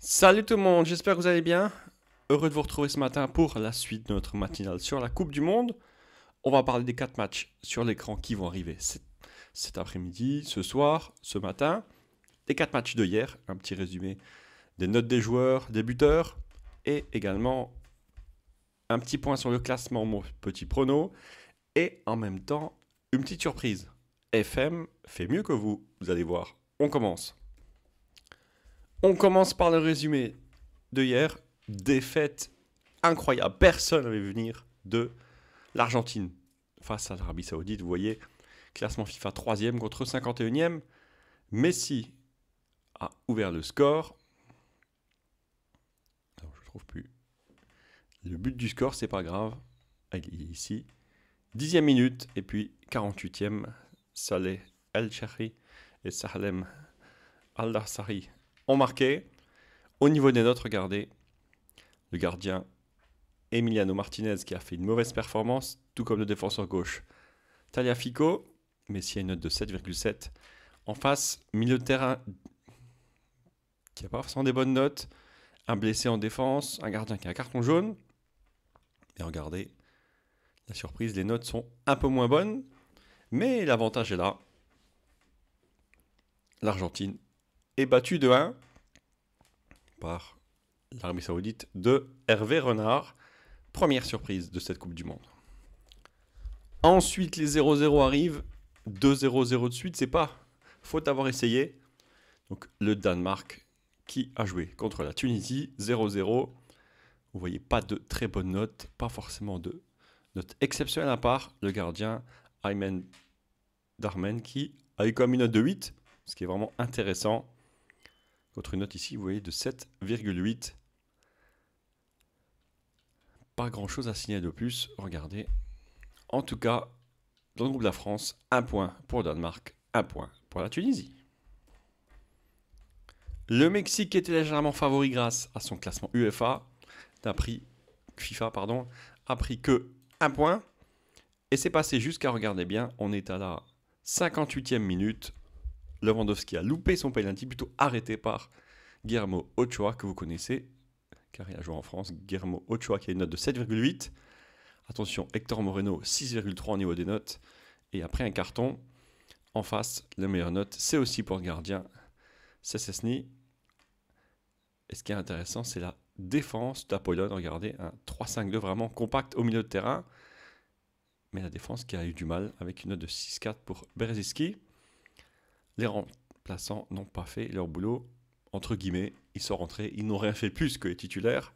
Salut tout le monde, j'espère que vous allez bien. Heureux de vous retrouver ce matin pour la suite de notre matinale sur la Coupe du Monde. On va parler des 4 matchs sur l'écran qui vont arriver cet après-midi, ce soir, ce matin. Les 4 matchs de hier, un petit résumé des notes des joueurs, des buteurs et également un petit point sur le classement, mon petit prono. Et en même temps, une petite surprise. FM fait mieux que vous, vous allez voir. On commence. On commence par le résumé de hier. Défaite incroyable. Personne n'avait vu venir de l'Argentine face à l'Arabie Saoudite. Vous voyez, classement FIFA 3e contre 51e. Messi a ouvert le score. Alors, je ne trouve plus. Le but du score, c'est pas grave. Il est ici. 10e minute. Et puis 48e, Saleh El Chahri et Sahlem Al-Dassari ont marqué. Au niveau des notes, regardez, le gardien Emiliano Martinez qui a fait une mauvaise performance, tout comme le défenseur gauche Tagliafico, Messi a une note de 7,7. En face, milieu de terrain qui n'a pas forcément des bonnes notes, un blessé en défense, un gardien qui a un carton jaune. Et regardez, la surprise, les notes sont un peu moins bonnes, mais l'avantage est là. L'Argentine est battue de 1 par l'Arabie Saoudite de Hervé Renard. Première surprise de cette Coupe du Monde. Ensuite, les 0-0 arrivent. 2-0-0 de suite, c'est pas faute d'avoir essayé. Donc, le Danemark qui a joué contre la Tunisie. 0-0. Vous voyez, pas de très bonnes notes. Pas forcément de notes exceptionnelles à part le gardien Aymen Darmen qui a eu comme une note de 8. Ce qui est vraiment intéressant. Contre une note ici, vous voyez, de 7,8. Pas grand chose à signaler de plus, regardez. En tout cas, dans le groupe de la France, 1 point pour le Danemark, 1 point pour la Tunisie. Le Mexique était légèrement favori grâce à son classement UEFA, FIFA, a pris que 1 point. Et c'est passé jusqu'à, regardez bien, on est à la 58e minute. Lewandowski a loupé son penalty, plutôt arrêté par Guillermo Ochoa, que vous connaissez, car il a joué en France. Guillermo Ochoa qui a une note de 7,8. Attention, Hector Moreno, 6,3 au niveau des notes. Et après un carton, en face, la meilleure note, c'est aussi pour le gardien, c'est Szczesny. Et ce qui est intéressant, c'est la défense d'Apollon. Regardez, un 3-5-2 vraiment compact au milieu de terrain. Mais la défense qui a eu du mal avec une note de 6,4 pour Bereziski. Les remplaçants n'ont pas fait leur boulot. Entre guillemets, ils sont rentrés, ils n'ont rien fait de plus que les titulaires.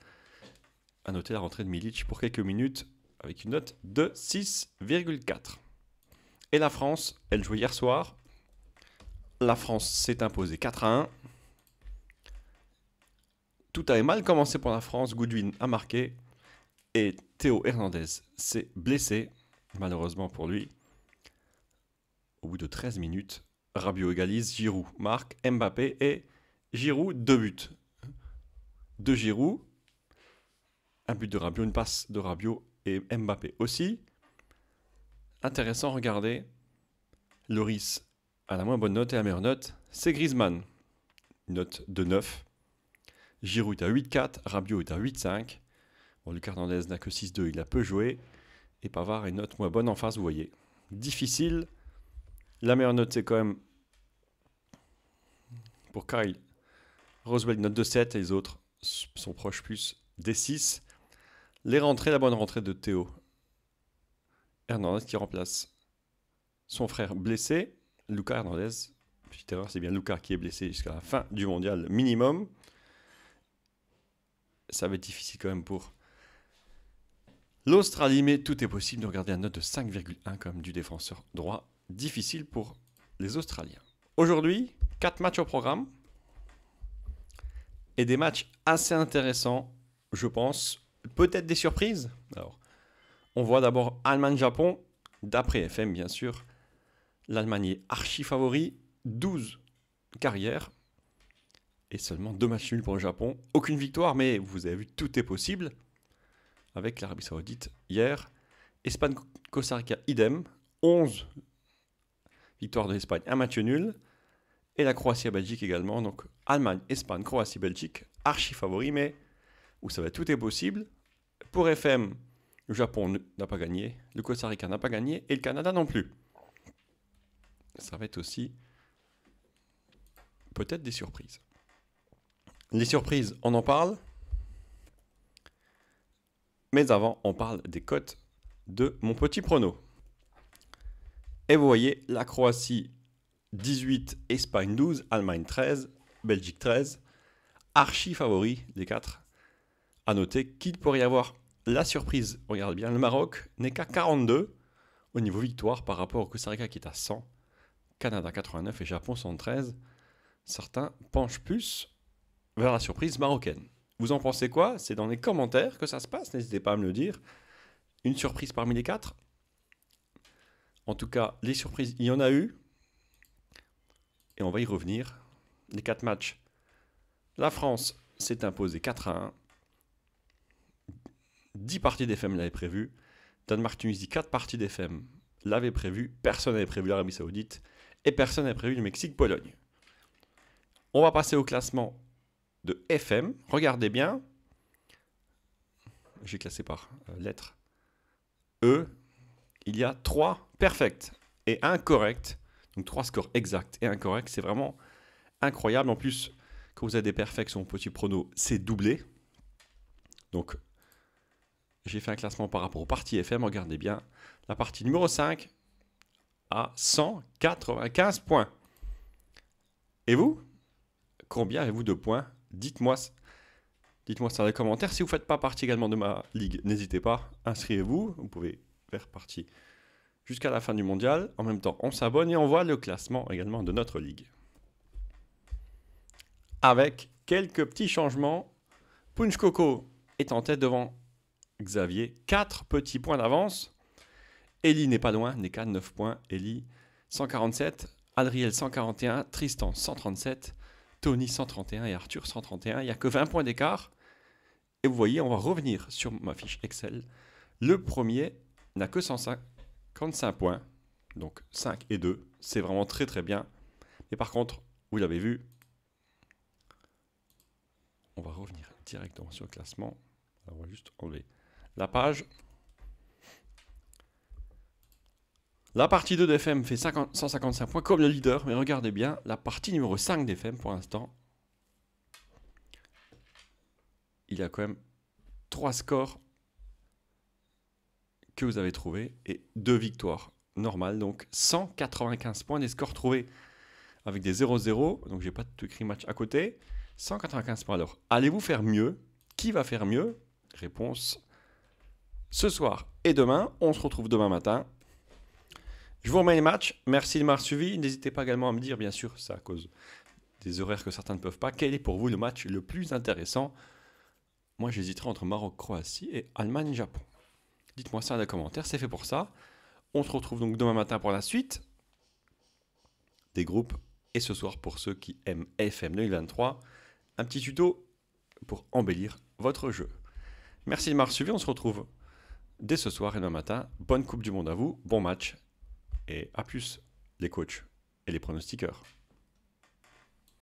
À noter la rentrée de Milic pour quelques minutes avec une note de 6,4. Et la France, elle jouait hier soir. La France s'est imposée 4-1. Tout avait mal commencé pour la France. Goodwin a marqué. Et Théo Hernandez s'est blessé, malheureusement pour lui. Au bout de 13 minutes, Rabiot égalise, Giroud marque, Mbappé et Giroud 2 buts. De Giroud, un but de Rabiot, une passe de Rabiot et Mbappé aussi. Intéressant, regardez. Loris a la moins bonne note et la meilleure note, c'est Griezmann. Note de 9. Giroud est à 8,4, Rabiot est à 8,5. Bon, Lucas Hernandez n'a que 6,2, il a peu joué. Et Pavard a une note moins bonne en face, vous voyez. Difficile. La meilleure note, c'est quand même pour Kyle Roswell, note de 7, et les autres sont proches plus des 6. Les rentrées, la bonne rentrée de Théo Hernandez qui remplace son frère blessé, Lucas Hernandez. Petite erreur, c'est bien Lucas qui est blessé jusqu'à la fin du mondial minimum. Ça va être difficile quand même pour l'Australie, mais tout est possible de regarder la note de 5,1 comme du défenseur droit. Difficile pour les Australiens. Aujourd'hui, 4 matchs au programme. Et des matchs assez intéressants, je pense. Peut-être des surprises. Alors, on voit d'abord Allemagne-Japon, d'après FM bien sûr. L'Allemagne est archi favori, 12 carrières. Et seulement 2 matchs nuls pour le Japon. Aucune victoire, mais vous avez vu, tout est possible. Avec l'Arabie Saoudite hier. Espagne-Costa Rica, idem. 11 victoires de l'Espagne, un match nul. Et la Croatie-Belgique également. Donc Allemagne, Espagne, Croatie, Belgique. archi favori, mais vous savez, tout est possible. Pour FM, le Japon n'a pas gagné, le Costa Rica n'a pas gagné et le Canada non plus. Ça va être aussi peut-être des surprises. Les surprises, on en parle. Mais avant, on parle des cotes de mon petit prono. Et vous voyez, la Croatie 18, Espagne 12, Allemagne 13, Belgique 13. Archi favori des 4. À noter qu'il pourrait y avoir la surprise. Regardez bien, le Maroc n'est qu'à 42 au niveau victoire par rapport au Costa Rica qui est à 100. Canada 89 et Japon 113. Certains penchent plus vers la surprise marocaine. Vous en pensez quoi? C'est dans les commentaires que ça se passe, n'hésitez pas à me le dire. Une surprise parmi les 4. En tout cas, les surprises, il y en a eu. Et on va y revenir. Les 4 matchs. La France s'est imposée 4-1. 10 parties d'FM l'avaient prévu. Danemark-Tunisie, 4 parties d'FM l'avaient prévu. Personne n'avait prévu l'Arabie Saoudite. Et personne n'avait prévu le Mexique-Pologne. On va passer au classement de FM. Regardez bien. J'ai classé par lettres. E. Il y a 3 perfects et 1 correct. Donc 3 scores exacts et 1 correct. C'est vraiment incroyable. En plus, quand vous avez des perfects sur mon petit prono, c'est doublé. Donc, j'ai fait un classement par rapport aux parties FM. Regardez bien. La partie numéro 5 à 195 points. Et vous? Combien avez-vous de points? Dites-moi ça dans les commentaires. Si vous ne faites pas partie également de ma ligue, n'hésitez pas, inscrivez-vous. Vous pouvez faire partie jusqu'à la fin du mondial. En même temps, on s'abonne et on voit le classement également de notre ligue. Avec quelques petits changements. Punch Coco est en tête devant Xavier. 4 petits points d'avance. Eli n'est pas loin, n'est qu'à 9 points. Eli 147, Adriel 141, Tristan 137, Tony 131 et Arthur 131. Il n'y a que 20 points d'écart. Et vous voyez, on va revenir sur ma fiche Excel. Le premier n'a que 155 points. Donc 5 et 2. C'est vraiment très très bien. Mais par contre, vous l'avez vu, on va revenir directement sur le classement. Alors, on va juste enlever la page. La partie 2 d'FM fait 155 points comme le leader. Mais regardez bien, la partie numéro 5 d'FM pour l'instant, il y a quand même 3 scores que vous avez trouvés et 2 victoires normales. Donc 195 points des scores trouvés avec des 0-0. Donc j'ai pas tout écrit match à côté. 195 points. Alors, allez-vous faire mieux? Qui va faire mieux? Réponse ce soir et demain. On se retrouve demain matin. Je vous remets les matchs. Merci de m'avoir suivi. N'hésitez pas également à me dire, bien sûr, c'est à cause des horaires que certains ne peuvent pas, quel est pour vous le match le plus intéressant? Moi, j'hésiterai entre Maroc-Croatie et Allemagne-Japon. Dites-moi ça dans les commentaires, c'est fait pour ça. On se retrouve donc demain matin pour la suite des groupes. Et ce soir, pour ceux qui aiment FM 2023, un petit tuto pour embellir votre jeu. Merci de m'avoir suivi. On se retrouve dès ce soir et demain matin. Bonne Coupe du Monde à vous, bon match et à plus les coachs et les pronostiqueurs.